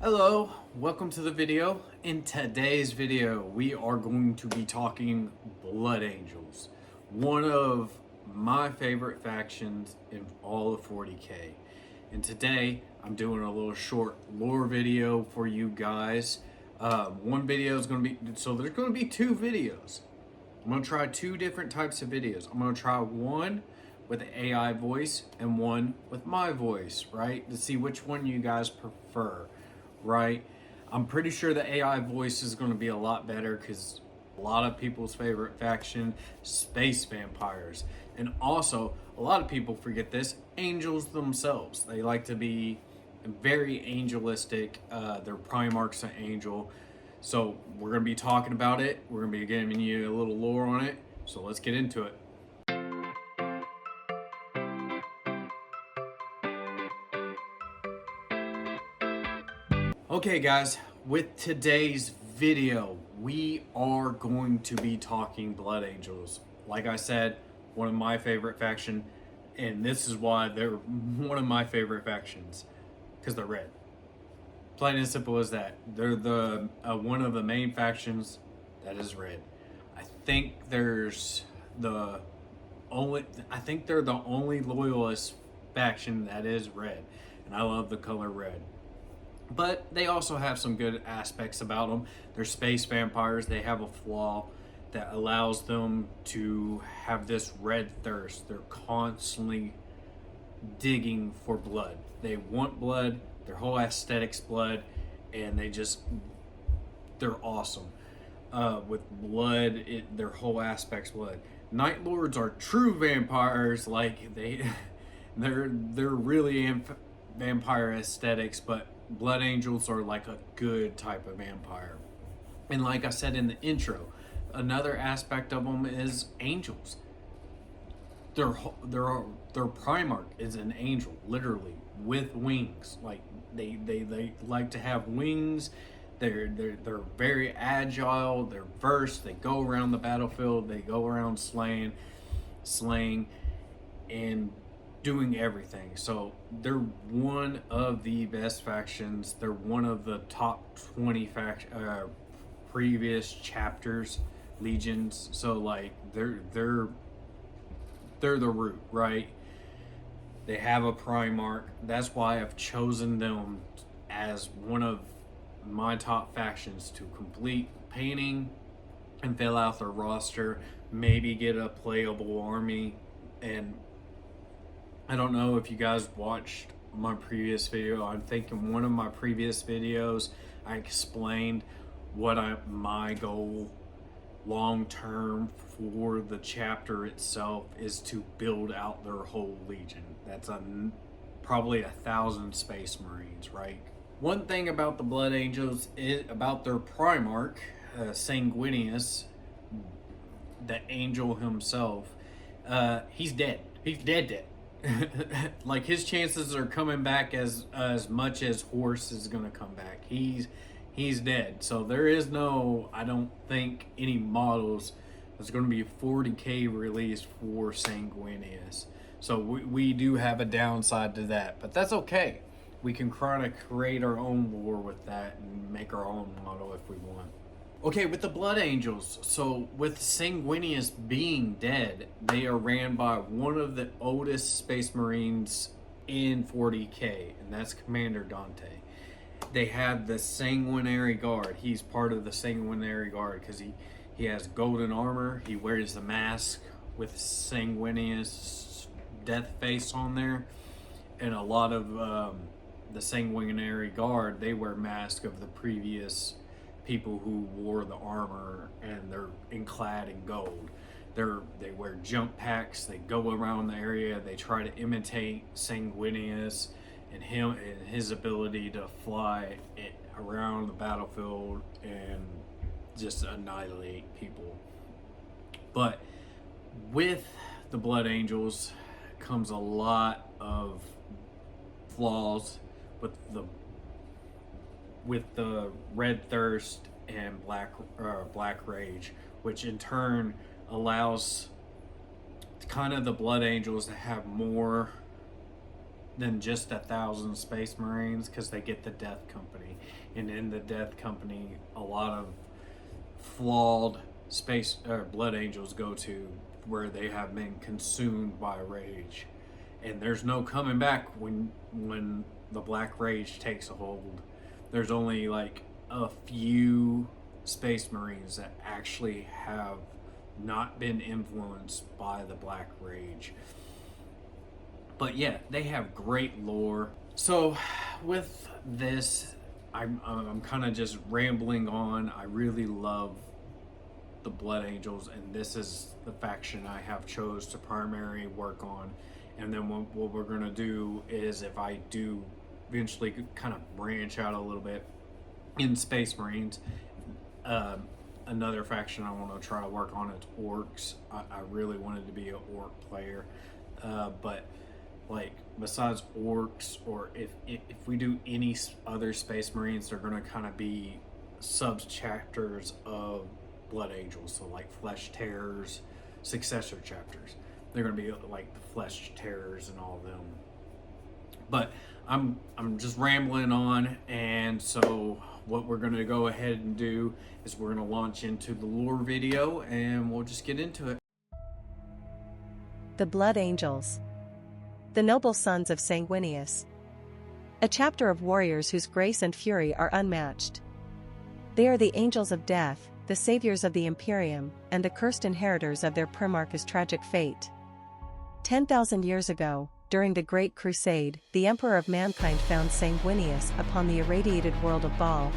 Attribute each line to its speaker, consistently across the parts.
Speaker 1: Hello, welcome to the video. In today's video, we are going to be talking Blood Angels, one of my favorite factions in all of 40k. And today, I'm doing a little short lore video for you guys. One video is going to be, so there's going to be two videos. I'm going to try two different types of videos. I'm going to try one with the AI voice and one with my voice, right? To see which one you guys prefer, right? I'm pretty sure the AI voice is going to be a lot better because a lot of people's favorite faction, space vampires. And also, a lot of people forget this, angels themselves. They like to be very angelistic. Their Primarch's an angel. So we're going to be talking about it. We're going to be giving you a little lore on it. So let's get into it. Okay guys, with today's video, we are going to be talking Blood Angels. Like I said, one of my favorite faction, and this is why they're one of my favorite factions, because they're red. Plain and simple as that. They're the one of the main factions that is red. I think there's the I think they're the only loyalist faction that is red, and I love the color red. But they also have some good aspects about them. They're space vampires. They have a flaw that allows them to have this red thirst. They're constantly digging for blood. They want blood. Their whole aesthetic's blood, and they're awesome. With blood, their whole aspect's blood. Night Lords are true vampires. Like they're really vampire aesthetics, but Blood Angels are like a good type of vampire. And like I said in the intro, another aspect of them is angels. Their Primarch is an angel, literally, with wings. Like they like to have wings. They're very agile. They're versed. They go around the battlefield. They go around slaying, and doing everything. So they're one of the best factions. They're one of the top 20 previous chapters, legions. So like they're the root, right? They have a Primarch. That's why I've chosen them as one of my top factions to complete painting and fill out their roster, maybe get a playable army. And I don't know if you guys watched my previous video. I think in one of my previous videos, I explained my goal long term for the chapter itself is to build out their whole legion. That's probably 1,000 Space Marines, right? One thing about the Blood Angels is about their Primarch, Sanguinius, the angel himself. He's dead. He's dead. Like his chances are coming back as much as Horse is gonna come back. He's dead. So there is no, I don't think, any models. There's going to be a 40k release for Sanguinius. So we do have a downside to that, but that's okay. We can kind of create our own lore with that and make our own model if we want. Okay, with the Blood Angels, so with Sanguinius being dead, they are ran by one of the oldest Space Marines in 40k, and that's Commander Dante. They have the Sanguinary Guard. He's part of the Sanguinary Guard because he has golden armor. He wears the mask with Sanguinius death face on there, and a lot of the Sanguinary Guard, they wear masks of the previous people who wore the armor, and they're clad in gold. They wear jump packs. They go around the area. They try to imitate Sanguinius and his ability to fly around the battlefield and just annihilate people. But with the Blood Angels comes a lot of flaws with the Red Thirst and Black Rage, which in turn allows kind of the Blood Angels to have more than just 1,000 Space Marines, because they get the Death Company, and in the Death Company, a lot of flawed space or Blood Angels go to, where they have been consumed by rage, and there's no coming back when the Black Rage takes a hold. There's only like a few Space Marines that actually have not been influenced by the Black Rage. But yeah, they have great lore. So with this, I'm kind of just rambling on. I really love the Blood Angels, and this is the faction I have chose to primary work on. And then what we're gonna do is, if I do eventually kind of branch out a little bit in Space Marines, another faction I want to try to work on is Orcs. I really wanted to be an Orc player, but like besides Orcs, or if we do any other Space Marines, they're going to kind of be sub chapters of Blood Angels. So like Flesh Terrors, successor chapters. They're going to be like the Flesh Terrors and all of them. But I'm just rambling on, and so what we're going to go ahead and do is we're going to launch into the lore video, and we'll just get into it.
Speaker 2: The Blood Angels. The noble sons of Sanguinius. A chapter of warriors whose grace and fury are unmatched. They are the angels of death, the saviors of the Imperium, and the cursed inheritors of their Primarch's tragic fate. 10,000 years ago, during the Great Crusade, the Emperor of Mankind found Sanguinius upon the irradiated world of Baal.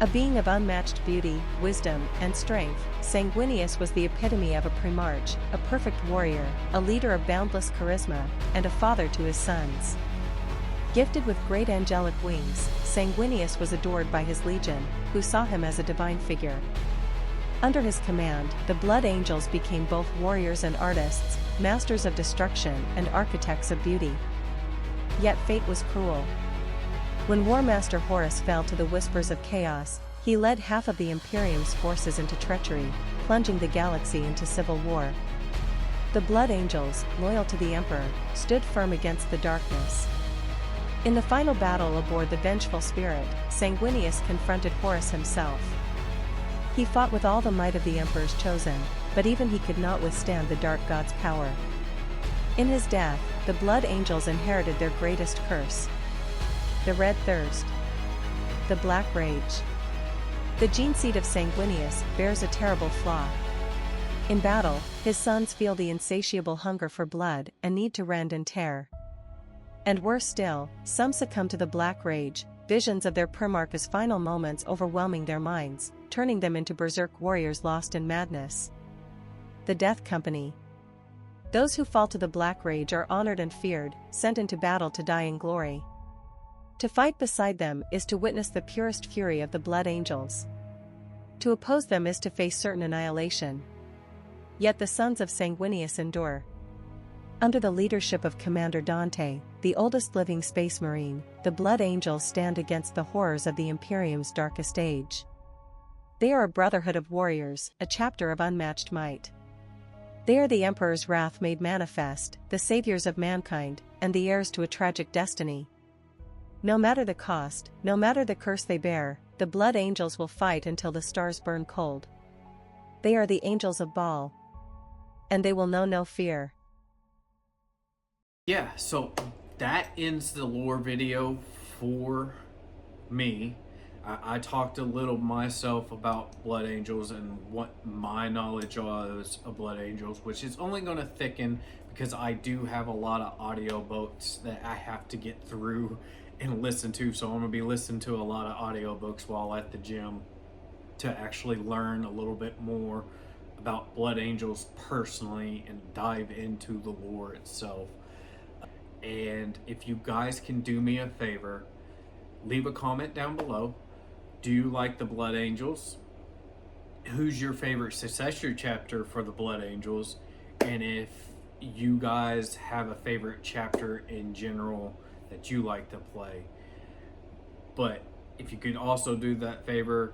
Speaker 2: A being of unmatched beauty, wisdom, and strength, Sanguinius was the epitome of a Primarch, a perfect warrior, a leader of boundless charisma, and a father to his sons. Gifted with great angelic wings, Sanguinius was adored by his legion, who saw him as a divine figure. Under his command, the Blood Angels became both warriors and artists, masters of destruction and architects of beauty. Yet fate was cruel. When War Master Horus fell to the whispers of chaos, he led half of the Imperium's forces into treachery, plunging the galaxy into civil war. The Blood Angels, loyal to the Emperor, stood firm against the darkness. In the final battle aboard the Vengeful Spirit, Sanguinius confronted Horus himself. He fought with all the might of the Emperor's chosen, but even he could not withstand the Dark God's power. In his death, the Blood Angels inherited their greatest curse: the Red Thirst. The Black Rage. The gene seed of Sanguinius bears a terrible flaw. In battle, his sons feel the insatiable hunger for blood and need to rend and tear. And worse still, some succumb to the Black Rage, visions of their Primarch's final moments overwhelming their minds, turning them into berserk warriors lost in madness. The Death Company. Those who fall to the Black Rage are honored and feared, sent into battle to die in glory. To fight beside them is to witness the purest fury of the Blood Angels. To oppose them is to face certain annihilation. Yet the sons of Sanguinius endure. Under the leadership of Commander Dante, the oldest living Space Marine, the Blood Angels stand against the horrors of the Imperium's darkest age. They are a brotherhood of warriors, a chapter of unmatched might. They are the Emperor's wrath made manifest, the saviors of mankind, and the heirs to a tragic destiny. No matter the cost, no matter the curse they bear, the Blood Angels will fight until the stars burn cold. They are the angels of Baal, and they will know no fear.
Speaker 1: Yeah, so that ends the lore video for me. I talked a little myself about Blood Angels and what my knowledge was of Blood Angels, which is only going to thicken because I do have a lot of audio books that I have to get through and listen to. So I'm going to be listening to a lot of audio books while at the gym to actually learn a little bit more about Blood Angels personally and dive into the lore itself. And if you guys can do me a favor, leave a comment down below. Do you like the Blood Angels? Who's your favorite successor chapter for the Blood Angels? And if you guys have a favorite chapter in general that you like to play. But if you could also do that favor,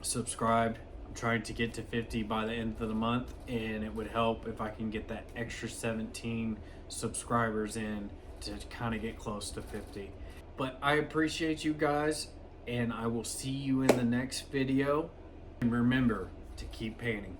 Speaker 1: subscribe. I'm trying to get to 50 by the end of the month, and it would help if I can get that extra 17 subscribers in to kind of get close to 50. But I appreciate you guys, and I will see you in the next video. And remember to keep painting.